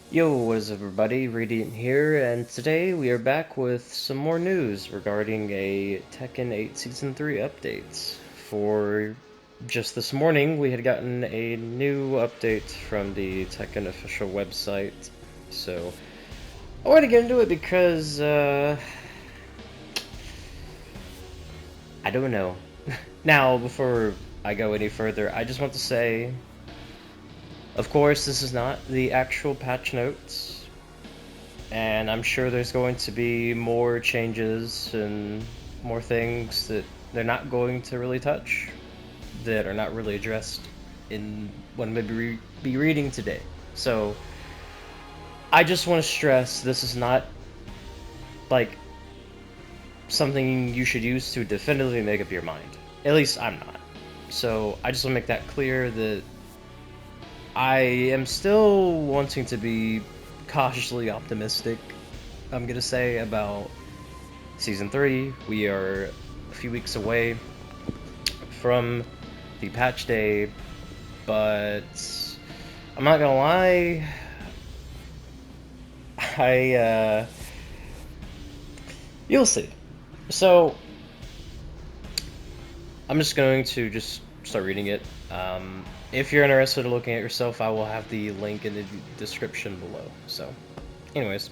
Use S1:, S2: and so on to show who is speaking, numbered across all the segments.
S1: Yo, what is up everybody? Radiant here, and today we are back with some more news regarding a Tekken 8 Season 3 update. For just this morning, we had gotten a new update from the Tekken official website, so I want to get into it because, I don't know. Now, before I go any further, I just want to say, of course, this is not the actual patch notes. And I'm sure there's going to be more changes and more things that they're not going to really touch, that are not really addressed in what I'm going to be reading today. So I just want to stress this is not like something you should use to definitively make up your mind. At least I'm not. So I just want to make that clear that I am still wanting to be cautiously optimistic, I'm gonna say, about Season 3. We are a few weeks away from the patch day, but I'm not gonna lie, you'll see. So, I'm just going to start reading it. If you're interested in looking at yourself, I will have the link in the description below. So, anyways.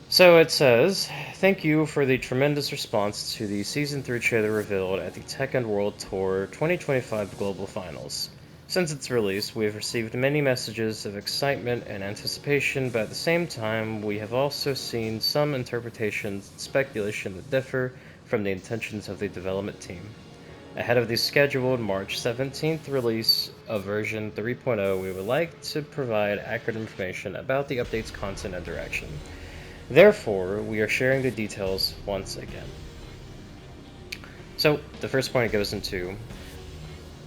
S1: So it says, thank you for the tremendous response to the Season 3 trailer revealed at the Tekken World Tour 2025 Global Finals. Since its release, we have received many messages of excitement and anticipation, but at the same time, we have also seen some interpretations and speculation that differ from the intentions of the development team. Ahead of the scheduled March 17th release of version 3.0, we would like to provide accurate information about the update's content and direction. Therefore, we are sharing the details once again. So, the first point it goes into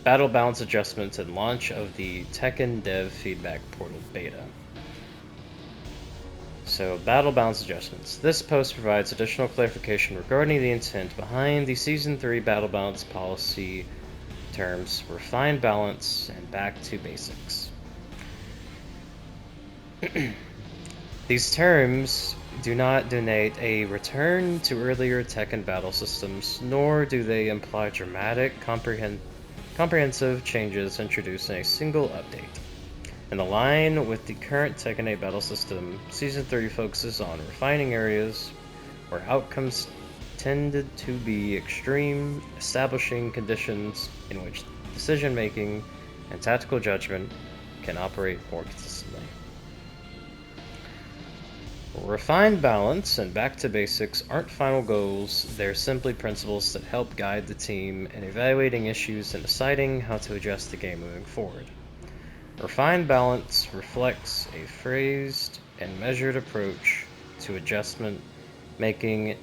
S1: battle balance adjustments and launch of the Tekken Dev Feedback Portal Beta. So, battle balance adjustments. This post provides additional clarification regarding the intent behind the Season 3 battle balance policy terms, refined balance, and back to basics. These terms do not denote a return to earlier Tekken battle systems, nor do they imply dramatic, comprehensive changes introduced in a single update. In line with the current Tekken 8 battle system, Season 3 focuses on refining areas where outcomes tended to be extreme, establishing conditions in which decision-making and tactical judgment can operate more consistently. Refined balance and back to basics aren't final goals, they're simply principles that help guide the team in evaluating issues and deciding how to adjust the game moving forward. Refined balance reflects a phased and measured approach to adjustment, making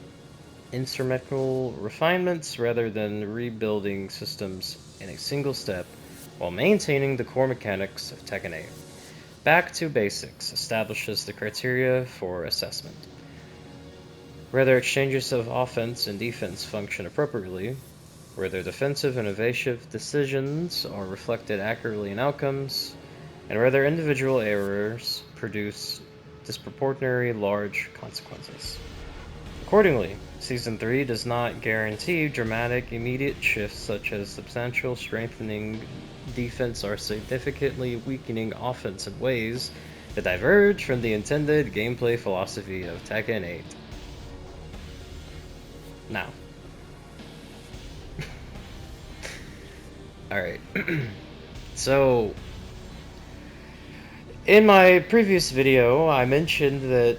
S1: incremental refinements rather than rebuilding systems in a single step while maintaining the core mechanics of Tekken 8. Back to Basics establishes the criteria for assessment. Whether exchanges of offense and defense function appropriately, whether defensive and evasive decisions are reflected accurately in outcomes, and whether individual errors produce disproportionately large consequences. Accordingly, Season 3 does not guarantee dramatic, immediate shifts such as substantial strengthening defense or significantly weakening offense in ways that diverge from the intended gameplay philosophy of Tekken 8. Now. Alright. So, in my previous video, I mentioned that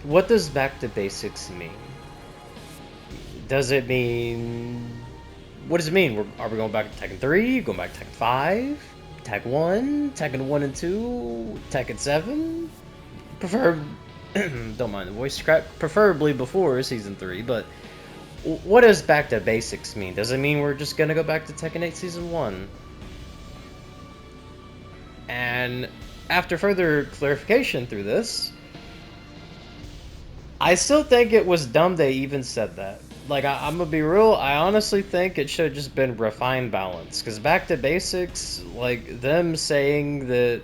S1: what does back to basics mean? Does it mean... What does it mean? Are we going back to Tekken 3? Going back to Tekken 5? Tekken 1? Tekken 1 and 2? Tekken 7? Don't mind the voice crack. Preferably before Season 3, but... What does back to basics mean? Does it mean we're just gonna go back to Tekken 8 Season 1? And after further clarification through this, I still think it was dumb they even said that. like I'm gonna be real. I honestly think it should have just been refined balance. Because back to basics, like them saying that,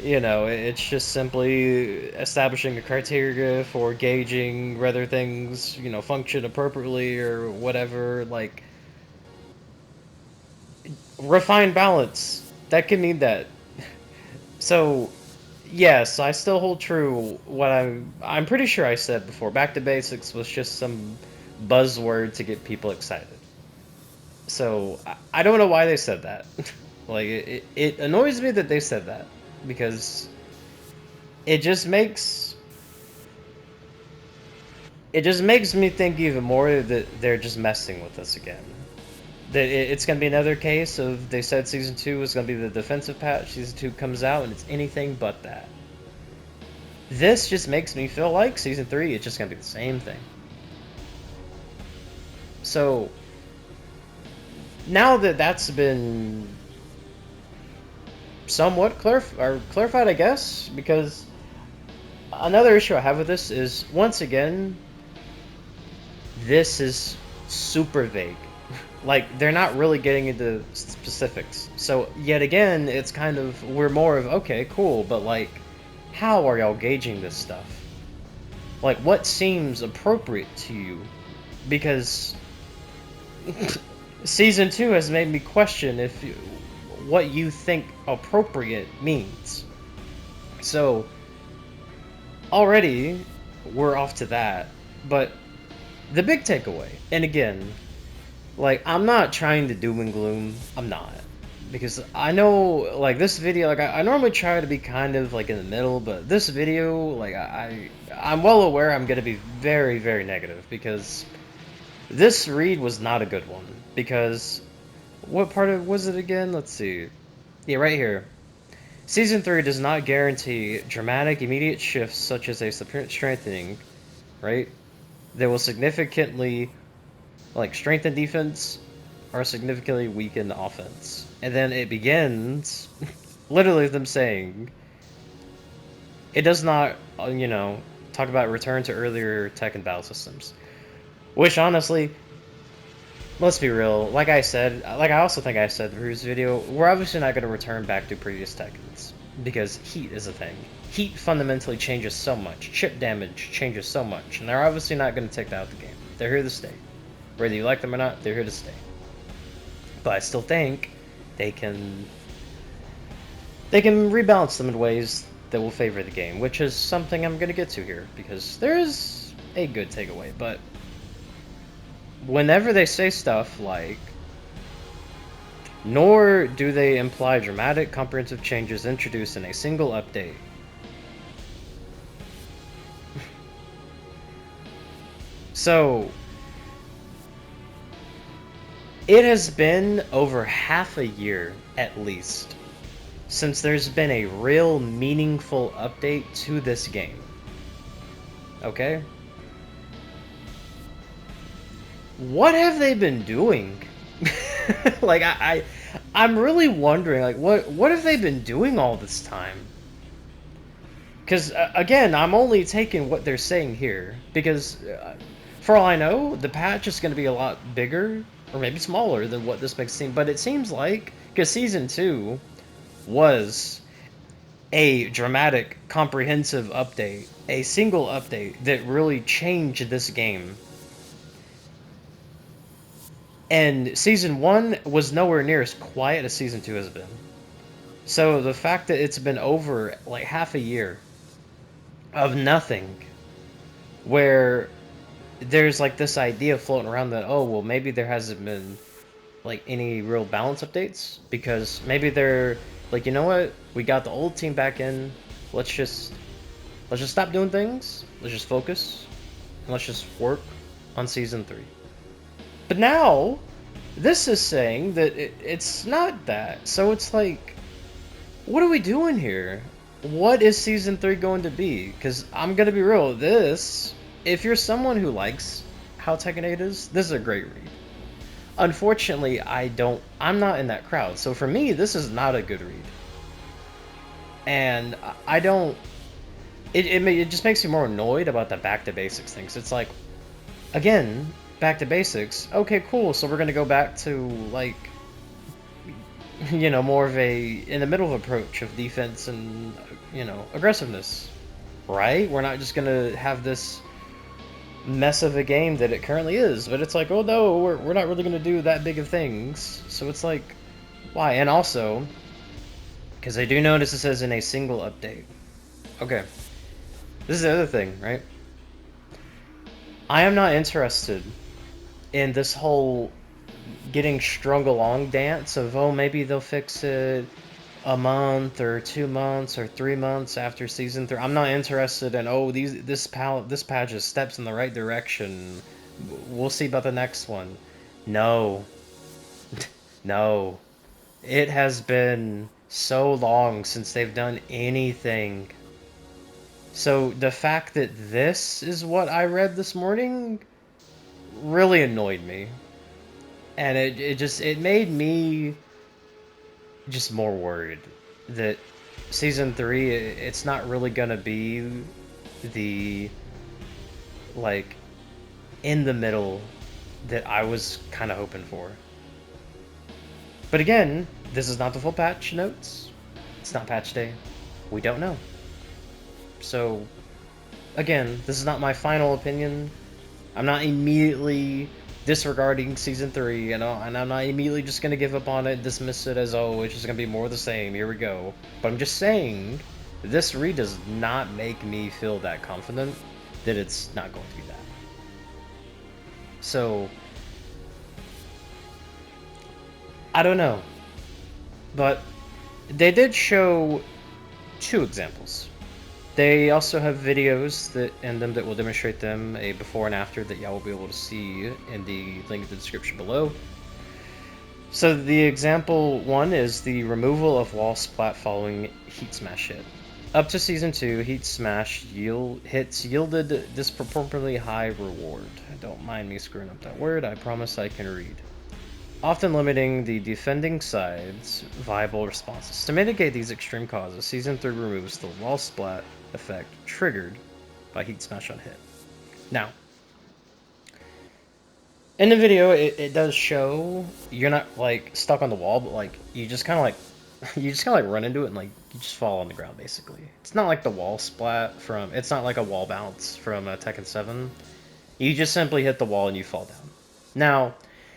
S1: it's just simply establishing a criteria for gauging whether things, function appropriately or whatever. Like refined balance, that can mean that. So yes, I still hold true what I'm pretty sure I said before. Back to basics was just some buzzword to get people excited. So I don't know why they said that. Like it annoys me that they said that because it just makes it just makes me think even more that they're just messing with us again. That it's gonna be another case of they said season 2 was gonna be the defensive patch. Season 2 comes out and it's anything but that. This just makes me feel like season 3 it's just gonna be the same thing. So now that that's been somewhat clarified, I guess, because another issue I have with this is, once again, this is super vague. Like, they're not really getting into specifics. So, yet again, it's kind of, we're more of, okay, cool, but like, how are y'all gauging this stuff? Like, what seems appropriate to you? Because season 2 has made me question what you think appropriate means. So, already, we're off to that. But the big takeaway, and again, like, I'm not trying to doom and gloom. I'm not. Because I know, like, this video, like, I normally try to be kind of, like, in the middle, but this video, like, I'm well aware I'm going to be very, very negative, because this read was not a good one. Because, what part of was it again? Let's see. Yeah, right here. Season 3 does not guarantee dramatic, immediate shifts such as a strengthening, right? That will significantly, like, strengthen defense or significantly weaken the offense. And then it begins, literally them saying, it does not, talk about return to earlier tech and battle systems. Which, honestly, let's be real, like I said, like I also think I said in the previous video, we're obviously not going to return back to previous Tekkens, because heat is a thing. Heat fundamentally changes so much, chip damage changes so much, and they're obviously not going to take that out of the game. They're here to stay. Whether you like them or not, they're here to stay. But I still think they can rebalance them in ways that will favor the game, which is something I'm going to get to here, because there is a good takeaway, but whenever they say stuff like, nor do they imply dramatic, comprehensive changes introduced in a single update. So, it has been over half a year, at least, since there's been a real meaningful update to this game. Okay? What have they been doing? Like, I'm really wondering, like, what have they been doing all this time? Because, again, I'm only taking what they're saying here. Because, for all I know, the patch is going to be a lot bigger, or maybe smaller than what this makes seem. But it seems like, because Season 2 was a dramatic, comprehensive update, a single update that really changed this game. And Season 1 was nowhere near as quiet as Season 2 has been. So the fact that it's been over, like, half a year of nothing, where there's, like, this idea floating around that, oh, well, maybe there hasn't been, like, any real balance updates, because maybe they're, like, you know what, we got the old team back in, let's just stop doing things, let's just focus, and let's just work on Season 3. But now, this is saying that it's not that. So it's like, what are we doing here? What is Season 3 going to be? Because I'm going to be real, if you're someone who likes how Tekken 8 is, this is a great read. Unfortunately, I'm not in that crowd. So for me, this is not a good read. And I don't, it just makes me more annoyed about the back to basics things. It's like, again, back to basics. Okay, cool. So we're gonna go back to like, you know, more of a in the middle approach of defense and, you know, aggressiveness, right? We're not just gonna have this mess of a game that it currently is. But it's like, oh no, we're not really gonna do that big of things. So it's like, why? And also, because I do notice it says in a single update. Okay, this is the other thing, right? I am not interested in this whole getting strung along dance of, oh, maybe they'll fix it a month or 2 months or 3 months after season 3. I'm not interested in, oh, this patch is steps in the right direction. We'll see about the next one. No. No. It has been so long since they've done anything. So the fact that this is what I read this morning really annoyed me. And it made me just more worried that season 3, it's not really gonna be the, like, in the middle that I was kind of hoping for. But again, this is not the full patch notes. It's not patch day. We don't know. So, again, this is not my final opinion. I'm not immediately disregarding season 3, and I'm not immediately just gonna give up on it, dismiss it as, oh, it's just gonna be more of the same, here we go. But I'm just saying, this read does not make me feel that confident that it's not going to be that. So, I don't know. But they did show 2 examples. They also have videos in them that will demonstrate them, a before and after, that y'all will be able to see in the link in the description below. So the example 1 is the removal of wall splat following heat smash hit. Up to season 2, heat smash hits yielded disproportionately high reward. Don't mind me screwing up that word, I promise I can read. Often limiting the defending side's viable responses. To mitigate these extreme causes, Season 3 removes the wall splat effect triggered by heat smash on hit. Now, in the video, it does show you're not like stuck on the wall, but like you just kind of like run into it and like you just fall on the ground basically. It's not like the wall splat it's not like a wall bounce from Tekken 7. You just simply hit the wall and you fall down. Now,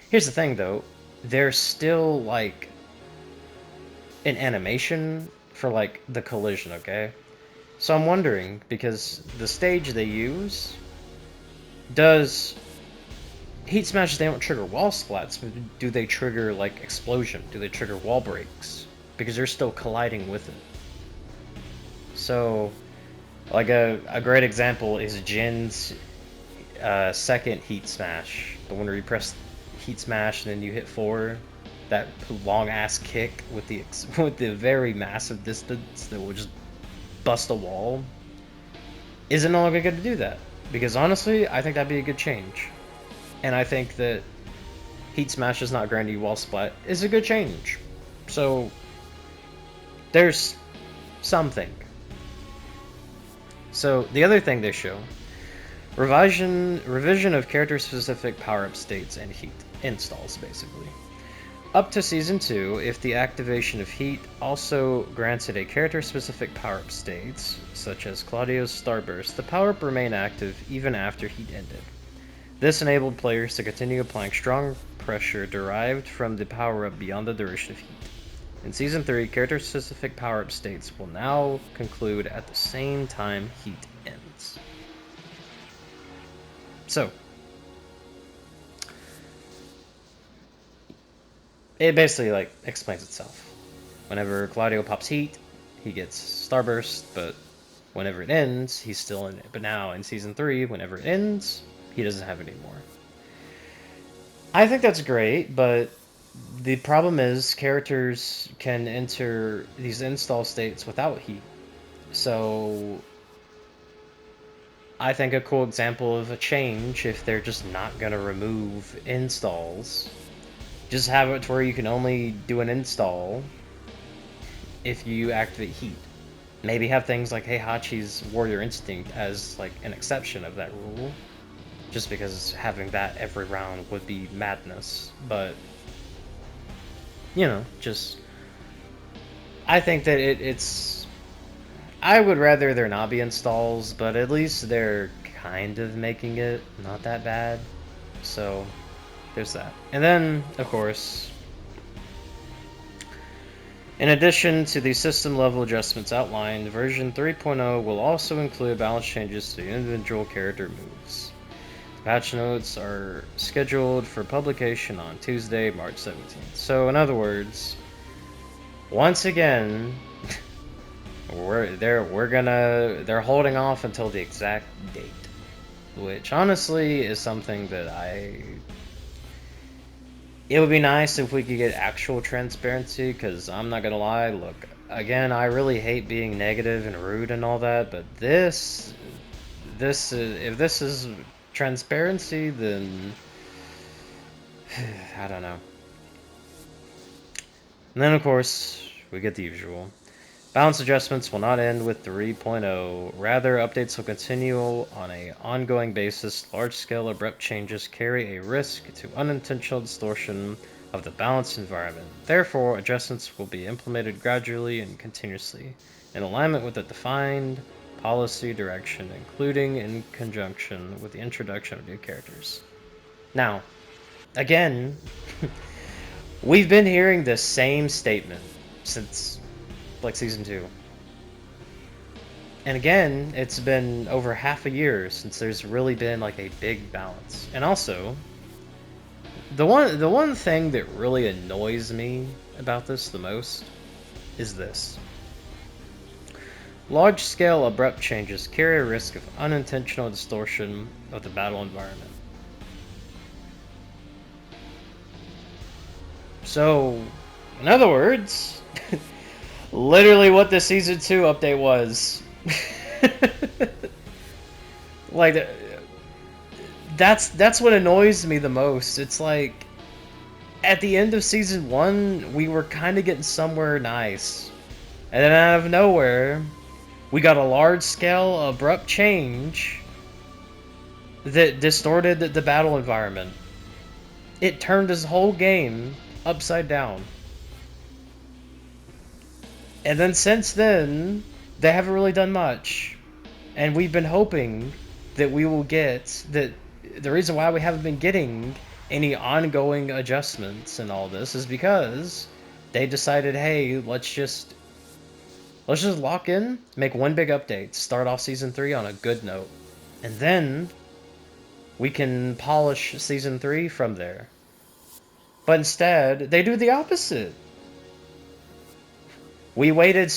S1: here's the thing though. There's still like an animation for like the collision, okay? So I'm wondering, because the stage they use does heat smashes, they don't trigger wall splats, but do they trigger like explosion? Do they trigger wall breaks? Because they're still colliding with it. So like a great example is Jin's second heat smash, the one where you press heat smash and then you hit 4, that long ass kick with the very massive distance that will just bust a wall. Isn't no longer going to do that, because honestly I think that'd be a good change, and I think that heat smash is not granting you wall splat is a good change. So there's something. So the other thing they show, revision of character-specific power-up states and heat installs, basically. Up to Season 2, if the activation of heat also granted a character-specific power-up states, such as Claudio's Starburst, the power-up remained active even after heat ended. This enabled players to continue applying strong pressure derived from the power-up beyond the duration of heat. In Season 3, character-specific power-up states will now conclude at the same time heat ends. So, it basically like explains itself. Whenever Claudio pops heat, he gets Starburst, but whenever it ends, he's still in it. But now in Season 3, whenever it ends, he doesn't have it anymore. I think that's great, but the problem is characters can enter these install states without heat. So I think a cool example of a change, if they're just not going to remove installs, just have it to where you can only do an install if you activate heat. Maybe have things like Heihachi's Warrior Instinct as like an exception of that rule. just because having that every round would be madness. But, you know, just... I think that it's... I would rather there not be installs, but at least they're kind of making it not that bad. So, there's that. And then, of course, in addition to the system-level adjustments outlined, version 3.0 will also include balance changes to the individual character moves. Patch notes are scheduled for publication on Tuesday, March 17th. So, in other words, once again, they're holding off until the exact date, which honestly is something that it would be nice if we could get actual transparency, because I'm not gonna lie, look, again, I really hate being negative and rude and all that, but if this is transparency, then I don't know. And then, of course, we get the usual. Balance adjustments will not end with 3.0. Rather, updates will continue on an ongoing basis. Large-scale abrupt changes carry a risk to unintentional distortion of the balance environment. Therefore, adjustments will be implemented gradually and continuously, in alignment with a defined policy direction, including in conjunction with the introduction of new characters. Now, again, we've been hearing the same statement since like Season 2. And again, it's been over half a year since there's really been like a big balance. And also, the one thing that really annoys me about this the most is this. Large-scale abrupt changes carry a risk of unintentional distortion of the battle environment. So, in other words, literally what the Season 2 update was. Like, that's what annoys me the most. It's like, at the end of Season 1, we were kind of getting somewhere nice. And then out of nowhere, we got a large-scale, abrupt change that distorted the battle environment. It turned this whole game upside down. And then since then, they haven't really done much. And we've been hoping that we will get that. The reason why we haven't been getting any ongoing adjustments and all this is because they decided, hey, let's just lock in, make one big update, start off Season 3 on a good note, and then we can polish Season 3 from there. But instead, they do the opposite. We waited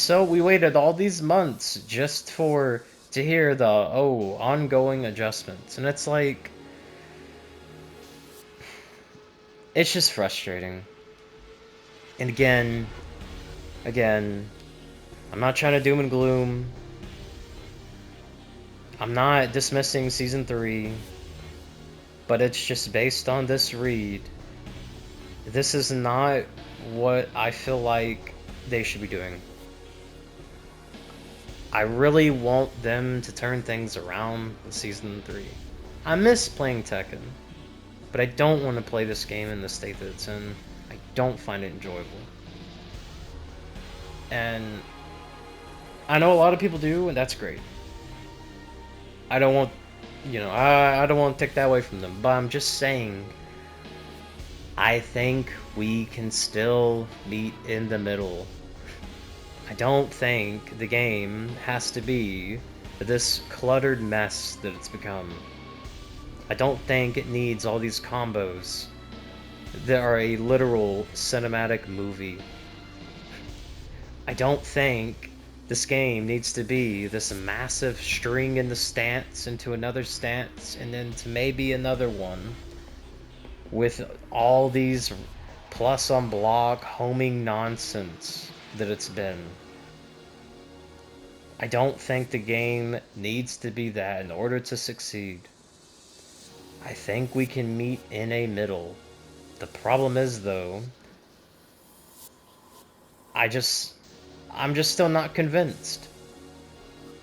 S1: all these months just to hear the ongoing adjustments, and it's like, it's just frustrating. And again, I'm not trying to doom and gloom. I'm not dismissing Season 3, but it's just based on this read. This is not what I feel like they should be doing. I really want them to turn things around in Season 3. I miss playing Tekken, but I don't want to play this game in the state that it's in. I don't find it enjoyable. And I know a lot of people do, and that's great. I don't want, I don't want to take that away from them, but I'm just saying, I think we can still meet in the middle. I don't think the game has to be this cluttered mess that it's become. I don't think it needs all these combos that are a literal cinematic movie. I don't think this game needs to be this massive string in the stance into another stance and then to maybe another one with all these plus on block homing nonsense that it's been. I don't think the game needs to be that in order to succeed. I think we can meet in a middle. The problem is, though, I'm just still not convinced.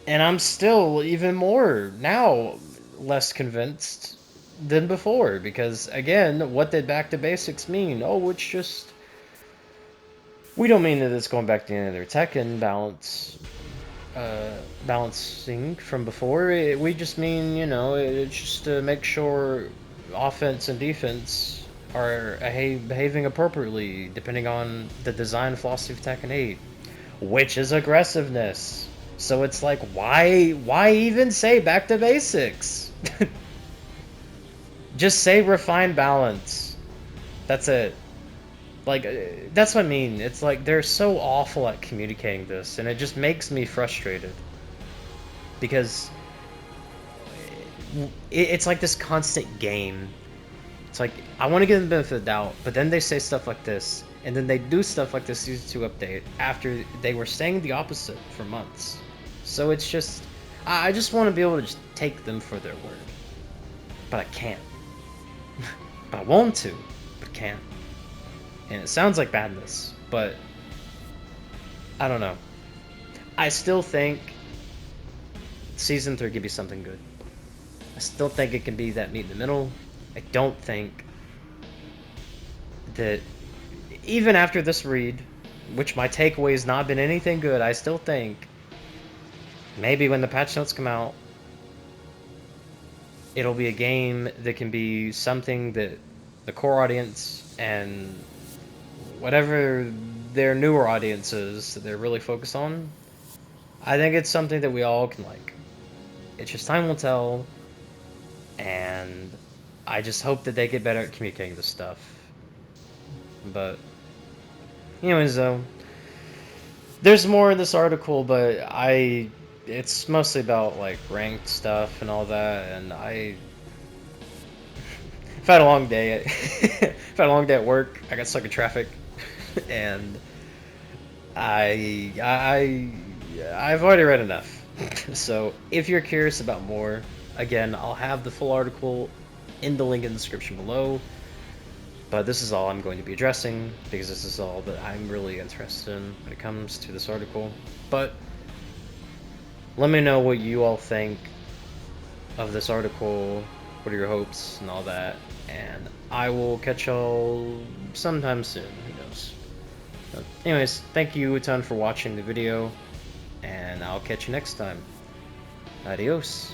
S1: And I'm still even more now less convinced than before, because again, what did back to basics mean? Oh, it's just, we don't mean that it's going back to the end of their Tekken balancing from before. We just mean, it's just to make sure offense and defense are behaving appropriately depending on the design philosophy of Tekken 8, which is aggressiveness. So it's like, why even say back to basics? Just say refined balance. That's it. Like, that's what I mean. It's like they're so awful at communicating this, and it just makes me frustrated. Because it's like this constant game. It's like, I want to give them the benefit of the doubt, but then they say stuff like this, and then they do stuff like the Season 2 update after they were saying the opposite for months. So it's just, I just want to be able to just take them for their word. But I can't. But I want to, but can't. And it sounds like madness, but I don't know. I still think Season 3 could be something good. I still think it can be that meet in the middle. I don't think that, even after this read, which my takeaway has not been anything good, I still think maybe when the patch notes come out, it'll be a game that can be something that the core audience and whatever their newer audiences that they're really focused on, I think it's something that we all can like. It's just time will tell, and I just hope that they get better at communicating this stuff. But anyways, though, there's more in this article, but it's mostly about like ranked stuff and all that, and I've had a long day. I've had a long day at work. I got stuck in traffic, and I've already read enough. So if you're curious about more, again, I'll have the full article in the link in the description below. But this is all I'm going to be addressing, because this is all that I'm really interested in when it comes to this article. But let me know what you all think of this article, what are your hopes and all that, and I will catch y'all sometime soon, who knows. But anyways, thank you a ton for watching the video, and I'll catch you next time. Adios.